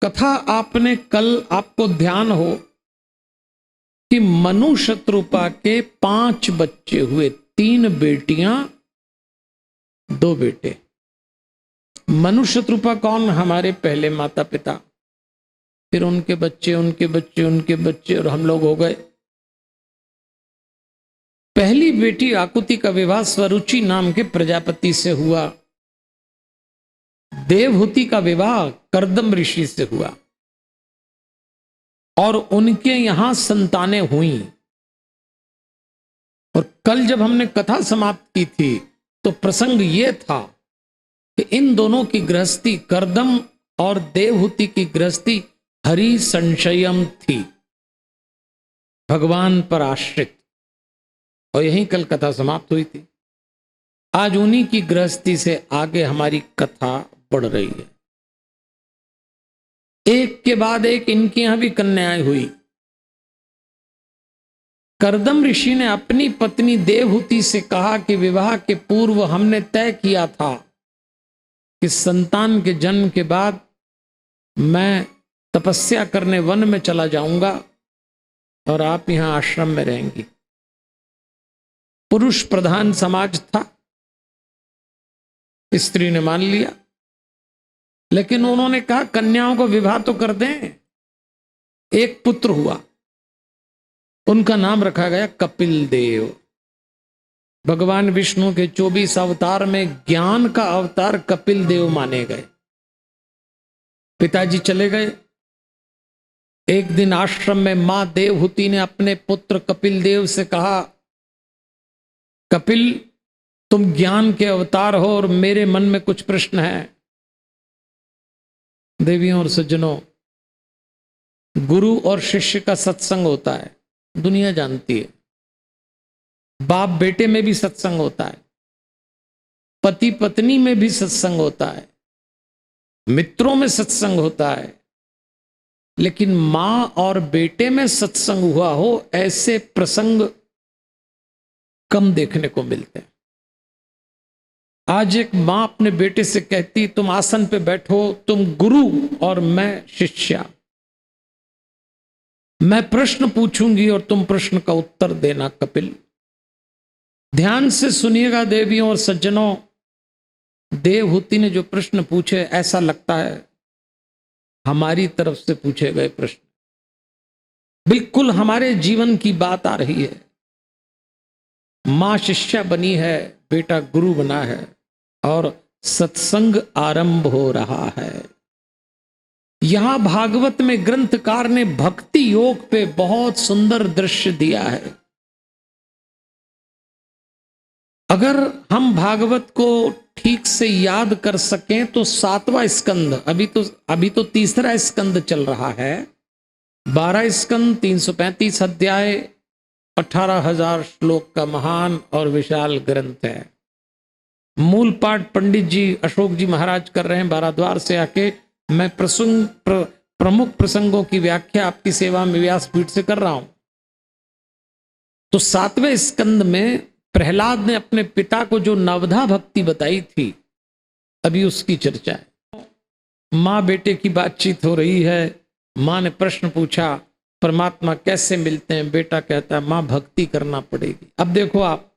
कथा आपने कल आपको ध्यान हो कि मनु शत्रुपा के 5 बच्चे हुए, 3 बेटियां 2 बेटे। मनु शत्रुपा कौन? हमारे पहले माता पिता, फिर उनके बच्चे, उनके बच्चे, उनके बच्चे, और हम लोग हो गए। पहली बेटी आकुति का विवाह स्वरुचि नाम के प्रजापति से हुआ। देवहूति का विवाह कर्दम ऋषि से हुआ और उनके यहां संतानें हुई। और कल जब हमने कथा समाप्त की थी तो प्रसंग यह था कि इन दोनों की गृहस्थी, कर्दम और देवहूति की गृहस्थी हरि संशयम थी, भगवान पर आश्रित, और यहीं कल कथा समाप्त हुई थी। आज उन्हीं की गृहस्थी से आगे हमारी कथा बढ़ रही है। एक के बाद एक इनके यहां भी कन्याएं हुई। कर्दम ऋषि ने अपनी पत्नी देवहूति से कहा कि विवाह के पूर्व हमने तय किया था कि संतान के जन्म के बाद मैं तपस्या करने वन में चला जाऊंगा और आप यहां आश्रम में रहेंगी। पुरुष प्रधान समाज था, स्त्री ने मान लिया, लेकिन उन्होंने कहा कन्याओं को विवाह तो कर दें। एक पुत्र हुआ, उनका नाम रखा गया कपिल देव। भगवान विष्णु के 24 अवतार में ज्ञान का अवतार कपिल देव माने गए। पिताजी चले गए। एक दिन आश्रम में मां देवहूति ने अपने पुत्र कपिल देव से कहा, कपिल तुम ज्ञान के अवतार हो और मेरे मन में कुछ प्रश्न है। देवियों और सज्जनों, गुरु और शिष्य का सत्संग होता है, दुनिया जानती है। बाप बेटे में भी सत्संग होता है, पति पत्नी में भी सत्संग होता है, मित्रों में सत्संग होता है, लेकिन मां और बेटे में सत्संग हुआ हो ऐसे प्रसंग कम देखने को मिलते हैं। आज एक मां अपने बेटे से कहती, तुम आसन पे बैठो, तुम गुरु और मैं शिष्या, मैं प्रश्न पूछूंगी और तुम प्रश्न का उत्तर देना कपिल। ध्यान से सुनिएगा देवियों और सज्जनों, देवहूति ने जो प्रश्न पूछे ऐसा लगता है हमारी तरफ से पूछे गए प्रश्न, बिल्कुल हमारे जीवन की बात आ रही है। मां शिष्या बनी है, बेटा गुरु बना है और सत्संग आरंभ हो रहा है। यहां भागवत में ग्रंथकार ने भक्ति योग पे बहुत सुंदर दृश्य दिया है। अगर हम भागवत को ठीक से याद कर सकें तो 7वां स्कंद, अभी तो तीसरा स्कंद चल रहा है। 12 स्कंद, 335 अध्याय, 18,000 श्लोक का महान और विशाल ग्रंथ है। मूल पाठ पंडित जी अशोक जी महाराज कर रहे हैं बाराद्वार से आके। मैं प्रमुख प्रसंगों की व्याख्या आपकी सेवा में व्यासपीठ से कर रहा हूं। तो 7वें स्कंद में प्रहलाद ने अपने पिता को जो नवधा भक्ति बताई थी, अभी उसकी चर्चा है। मां बेटे की बातचीत हो रही है। मां ने प्रश्न पूछा, परमात्मा कैसे मिलते हैं? बेटा कहता है मां भक्ति करना पड़ेगी। अब देखो आप,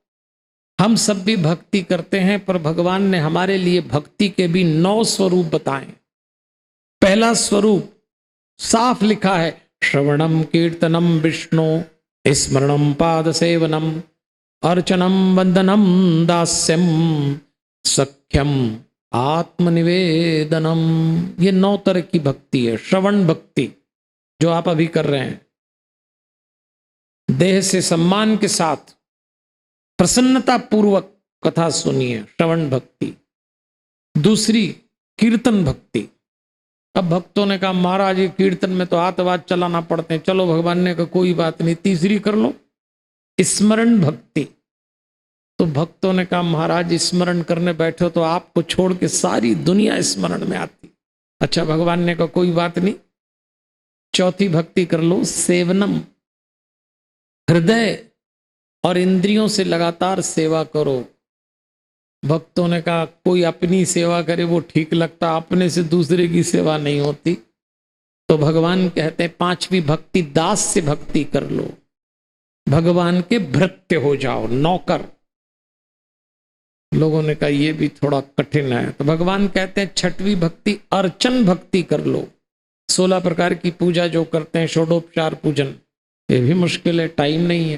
हम सब भी भक्ति करते हैं, पर भगवान ने हमारे लिए भक्ति के भी 9 स्वरूप बताए। पहला स्वरूप साफ लिखा है, श्रवणम कीर्तनम विष्णु स्मरणम पाद सेवनम अर्चनम वंदनम दास्यम सख्यम आत्मनिवेदनम। ये 9 तरह की भक्ति है। श्रवण भक्ति जो आप अभी कर रहे हैं, देह से सम्मान के साथ प्रसन्नता पूर्वक कथा सुनिए, श्रवण भक्ति। दूसरी कीर्तन भक्ति। अब भक्तों ने कहा महाराज ये कीर्तन में तो हाथ आवाज चलाना पड़ते हैं। चलो भगवान ने कहा कोई बात नहीं, तीसरी कर लो, स्मरण भक्ति। तो भक्तों ने कहा महाराज स्मरण करने बैठो तो आपको छोड़ के सारी दुनिया स्मरण में आती। अच्छा, भगवान ने कहा कोई बात नहीं, चौथी भक्ति कर लो, सेवनम। हृदय और इंद्रियों से लगातार सेवा करो। भक्तों ने कहा कोई अपनी सेवा करे वो ठीक लगता, अपने से दूसरे की सेवा नहीं होती। तो भगवान कहते हैं पांचवी भक्ति दास से भक्ति कर लो, भगवान के भृत्य हो जाओ, नौकर। लोगों ने कहा ये भी थोड़ा कठिन है, तो भगवान कहते हैं छठवीं भक्ति अर्चन भक्ति कर लो। 16 प्रकार की पूजा जो करते हैं, षोडोपचार पूजन, ये भी मुश्किल है, टाइम नहीं है।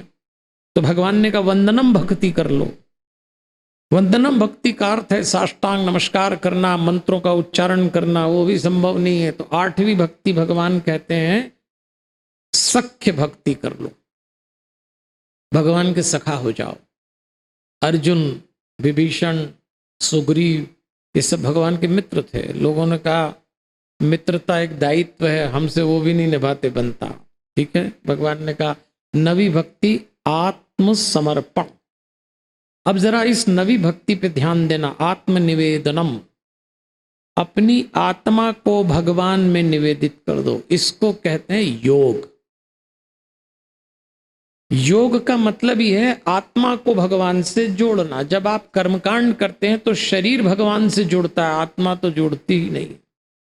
तो भगवान ने कहा वंदनम भक्ति कर लो। वंदनम भक्ति का अर्थ है साष्टांग नमस्कार करना, मंत्रों का उच्चारण करना, वो भी संभव नहीं है। तो 8वीं भक्ति भगवान कहते हैं सख्य भक्ति कर लो, भगवान के सखा हो जाओ। अर्जुन, विभीषण, सुग्रीव, ये सब भगवान के मित्र थे। लोगों ने कहा मित्रता एक दायित्व है, हमसे वो भी नहीं निभाते बनता, ठीक है। भगवान ने कहा 9वीं भक्ति आत्मसमर्पण। अब जरा इस 9वीं भक्ति पे ध्यान देना, आत्मनिवेदनम, अपनी आत्मा को भगवान में निवेदित कर दो, इसको कहते हैं योग। योग का मतलब ही है आत्मा को भगवान से जोड़ना। जब आप कर्मकांड करते हैं तो शरीर भगवान से जुड़ता है, आत्मा तो जुड़ती ही नहीं,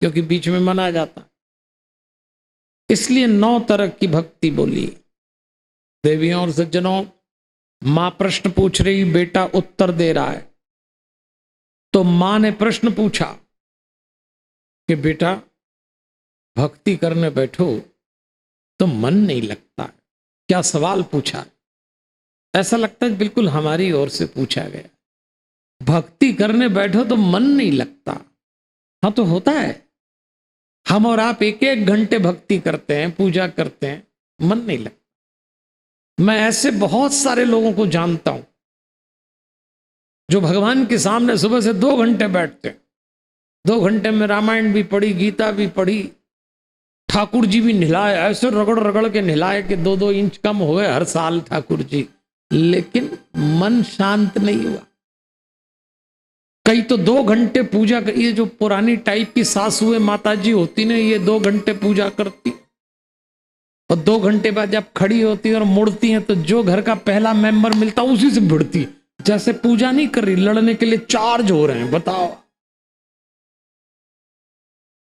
क्योंकि बीच में मन आ जाता। इसलिए 9 तरह की भक्ति बोली। देवियों और सज्जनों, मां प्रश्न पूछ रही, बेटा उत्तर दे रहा है। तो मां ने प्रश्न पूछा कि बेटा भक्ति करने बैठो तो मन नहीं लगता। क्या सवाल पूछा, ऐसा लगता है बिल्कुल हमारी ओर से पूछा गया। भक्ति करने बैठो तो मन नहीं लगता। हाँ तो होता है, हम और आप 1-1 घंटे भक्ति करते हैं, पूजा करते हैं, मन नहीं लगता। मैं ऐसे बहुत सारे लोगों को जानता हूं जो भगवान के सामने सुबह से 2 घंटे बैठते हैं। 2 घंटे में रामायण भी पढ़ी, गीता भी पढ़ी, ठाकुर जी भी नहलाए, ऐसे रगड़ रगड़ के नहलाए कि 2-2 इंच कम हो गए हर साल ठाकुर जी, लेकिन मन शांत नहीं हुआ। कई तो 2 घंटे पूजा कर, ये जो पुरानी टाइप की सासुएं माता जी होती ना, ये 2 घंटे पूजा करती और 2 घंटे बाद जब खड़ी होती है और मुड़ती हैं तो जो घर का पहला मेंबर मिलता उसी से भिड़ती, जैसे पूजा नहीं कर रही, लड़ने के लिए चार्ज हो रहे हैं। बताओ,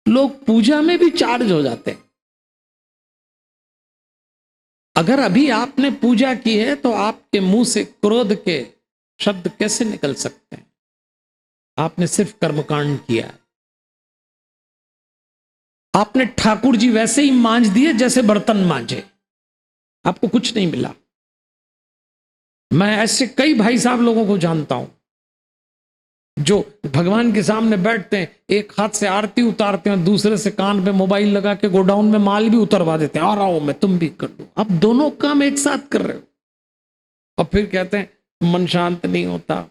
लोग पूजा में भी चार्ज हो जाते हैं। अगर अभी आपने पूजा की है तो आपके मुंह से क्रोध के शब्द कैसे निकल सकते हैं? आपने सिर्फ कर्मकांड किया है। आपने ठाकुर जी वैसे ही मांझ दिए जैसे बर्तन मांझे, आपको कुछ नहीं मिला। मैं ऐसे कई भाई साहब लोगों को जानता हूं जो भगवान के सामने बैठते हैं, एक हाथ से आरती उतारते हैं, दूसरे से कान पे मोबाइल लगा के गोडाउन में माल भी उतरवा देते हैं, आ रहा हूं मैं, तुम भी कर लो। आप दोनों काम एक साथ कर रहे हो और फिर कहते हैं मन शांत नहीं होता।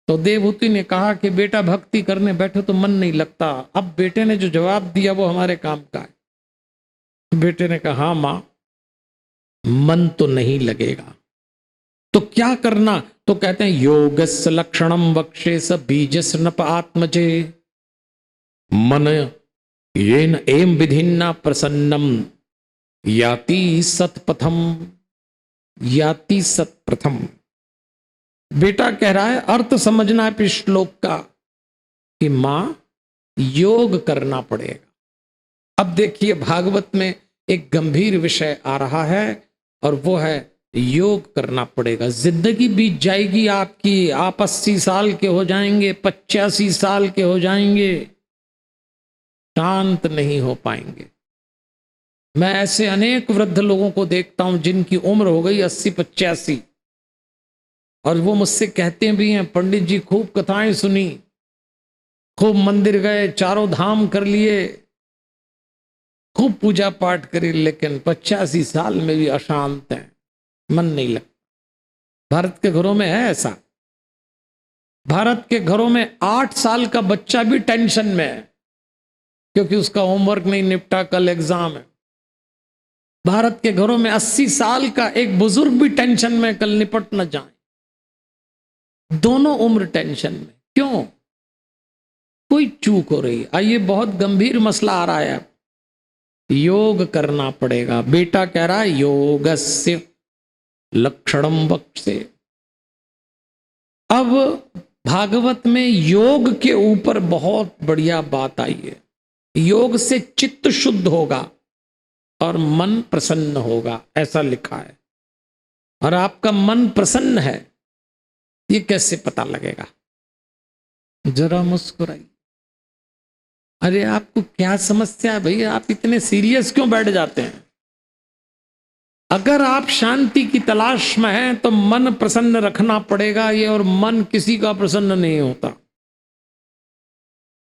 तो देवहूति ने कहा कि बेटा भक्ति करने बैठो तो मन नहीं लगता। अब बेटे ने जो जवाब दिया वो हमारे काम का है। बेटे ने कहा हाँ मां, मन तो नहीं लगेगा, तो क्या करना? तो कहते हैं योगस्य लक्षणम वक्षे स बीजस नप आत्मजे मन येन एम विधिन्ना प्रसन्नम याति सतपथम, याति सतप्रथम। बेटा कह रहा है, अर्थ समझना है इस श्लोक का कि मां योग करना पड़ेगा। अब देखिए भागवत में एक गंभीर विषय आ रहा है और वो है योग करना पड़ेगा। जिंदगी बीत जाएगी आपकी, आप 80 साल के हो जाएंगे, 85 साल के हो जाएंगे, शांत नहीं हो पाएंगे। मैं ऐसे अनेक वृद्ध लोगों को देखता हूं जिनकी उम्र हो गई 80-85 और वो मुझसे कहते भी हैं पंडित जी खूब कथाएं सुनी, खूब मंदिर गए, चारों धाम कर लिए, खूब पूजा पाठ करी, लेकिन 85 साल में भी अशांत हैं, मन नहीं लगता। भारत के घरों में है ऐसा। भारत के घरों में 8 साल का बच्चा भी टेंशन में है क्योंकि उसका होमवर्क नहीं निपटा, कल एग्जाम है। भारत के घरों में 80 साल का एक बुजुर्ग भी टेंशन में, कल निपट न जाए। दोनों उम्र टेंशन में, क्यों? कोई चूक हो रही है। आइए बहुत गंभीर मसला आ रहा है, योग करना पड़ेगा। बेटा कह रहा है योगस्य लक्षणम वक्षे। अब भागवत में योग के ऊपर बहुत बढ़िया बात आई है। योग से चित्त शुद्ध होगा और मन प्रसन्न होगा, ऐसा लिखा है। और आपका मन प्रसन्न है ये कैसे पता लगेगा? जरा मुस्कुराइए। अरे आपको क्या समस्या है भैया, आप इतने सीरियस क्यों बैठ जाते हैं? अगर आप शांति की तलाश में हैं तो मन प्रसन्न रखना पड़ेगा ये, और मन किसी का प्रसन्न नहीं होता।